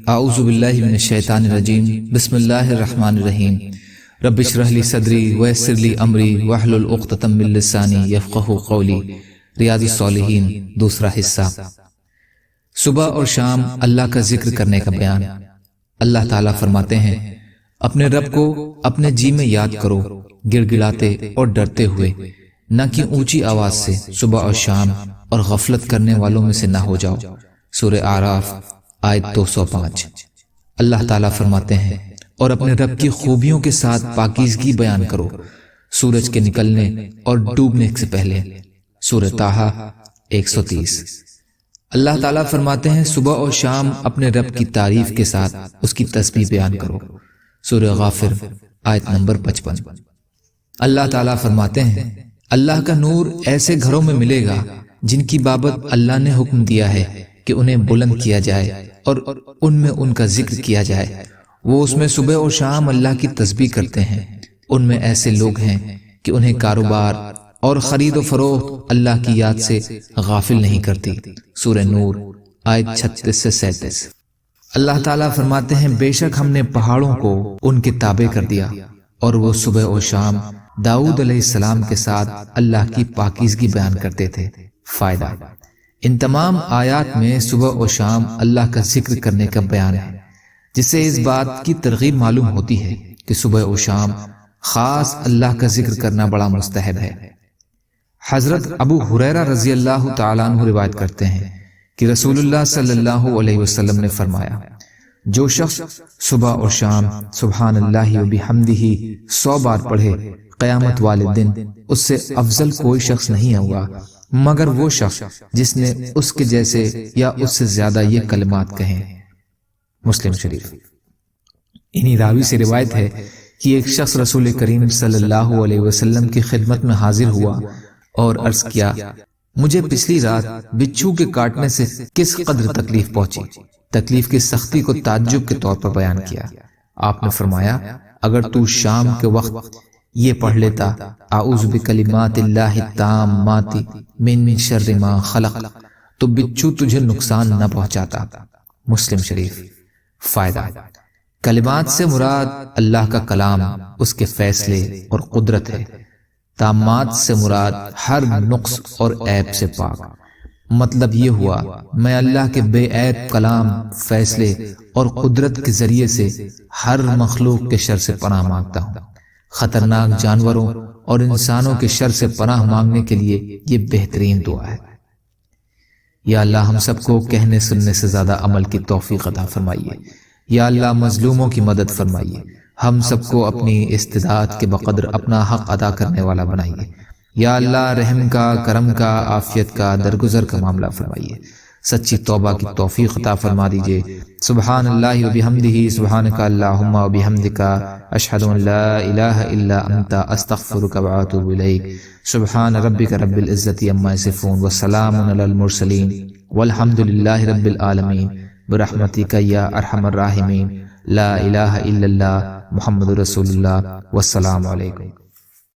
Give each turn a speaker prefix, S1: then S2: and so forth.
S1: اعوذ باللہ من الشیطان الرجیم بسم اللہ الرحمن الرحیم رب اشرح لی صدری ویسر لی امری واحلل عقدۃ من لسانی یفقہوا قولی۔ ریاض الصالحین دوسرا حصہ۔ صبح اور شام اللہ کا ذکر کرنے کا بیان۔ اللہ تعالیٰ فرماتے ہیں، اپنے رب کو اپنے جی میں یاد کرو، گڑ گڑاتے اور ڈرتے ہوئے، نہ کہ اونچی آواز سے صبح اور شام، اور غفلت کرنے والوں میں سے نہ ہو جاؤ۔ سورہ اعراف آیت 205۔ اللہ تعالیٰ فرماتے ہیں، اور اپنے رب کی خوبیوں کے ساتھ پاکیزگی بیان کرو سورج کے نکلنے اور ڈوبنے سے پہلے۔ سورہ طٰہٰ 130۔ اللہ تعالیٰ فرماتے ہیں، صبح اور شام اپنے رب کی تعریف کے ساتھ اس کی تسبیح بیان کرو۔ سورہ غافر آیت نمبر 55۔ اللہ تعالیٰ فرماتے ہیں، اللہ کا نور ایسے گھروں میں ملے گا جن کی بابت اللہ نے حکم دیا ہے کہ انہیں بلند کیا جائے اور ان میں ان کا ذکر کیا جائے۔ وہ اس میں صبح اور شام اللہ کی تسبیح کرتے ہیں۔ ان میں ایسے لوگ ہیں کہ انہیں کاروبار اور خرید و فروخت اللہ کی یاد سے غافل نہیں کرتی۔ سورہ نور آیت 36 سے 37۔ اللہ تعالیٰ فرماتے ہیں، بے شک ہم نے پہاڑوں کو ان کے تابع کر دیا، اور وہ صبح اور شام داؤد علیہ السلام کے ساتھ اللہ کی پاکیزگی بیان کرتے تھے۔ فائدہ: ان تمام آیات میں صبح و شام اللہ کا ذکر کرنے کا بیان ہے، جس سے اس بات کی ترغیب معلوم ہوتی ہے کہ صبح و شام خاص اللہ کا ذکر کرنا بڑا مستحب ہے۔ حضرت ابو ہریرہ رضی اللہ تعالیٰ عنہ روایت کرتے ہیں کہ رسول اللہ صلی اللہ علیہ وسلم نے فرمایا، جو شخص صبح اور شام سبحان اللہ و بحمدہ 100 بار پڑھے، قیامت والے دن اس سے افضل کوئی شخص نہیں ہوگا مگر وہ شخص جس نے اس کے جیسے یا اس سے زیادہ یہ کلمات کہیں۔ مسلم شریف۔ انہی راوی سے روایت ہے کہ ایک شخص رسول کریم صلی اللہ علیہ وسلم کی خدمت میں حاضر ہوا اور عرض کیا، مجھے پچھلی رات بچھو کے کاٹنے سے کس قدر تکلیف پہنچی۔ تکلیف کی سختی کو تعجب کے طور پر بیان کیا۔ آپ نے فرمایا، اگر تو شام کے وقت یہ پڑھ لیتا، اعوذ بکلمات اللہ التامات من شر ما خلق، تو بچھو تجھے نقصان نہ پہنچاتا۔ مسلم شریف۔ فائدہ: کلمات سے مراد اللہ کا کلام، اس کے فیصلے اور قدرت ہے۔ تامات سے مراد ہر نقص اور عیب سے پاک۔ مطلب یہ ہوا، میں اللہ کے بے عیب کلام، فیصلے اور قدرت کے ذریعے سے ہر مخلوق کے شر سے پناہ مانگتا ہوں۔ خطرناک جانوروں اور انسانوں کے شر سے پناہ مانگنے کے لیے یہ بہترین دعا ہے۔ یا اللہ ہم سب کو کہنے سننے سے زیادہ عمل کی توفیق عطا فرمائیے۔ یا اللہ مظلوموں کی مدد فرمائیے۔ ہم سب کو اپنی استطاعت کے بقدر اپنا حق ادا کرنے والا بنائیے۔ یا اللہ رحم کا، کرم کا، عافیت کا، درگزر کا معاملہ فرمائیے۔ سچی توبہ کی توفیق عطا فرما دیجئے۔ سبحان اللہ و بحمدہ، سبحانک اللہم و بحمدک، اشہد ان لا الہ الا انت، استغفرک و اتوب الیک۔ سبحان ربک رب العزت عما یصفون وسلام علی المرسلین والحمد للہ رب العالمین برحمتک یا ارحم الراحمین۔ لا الہ الا اللہ محمد رسول اللہ، والسلام علیکم۔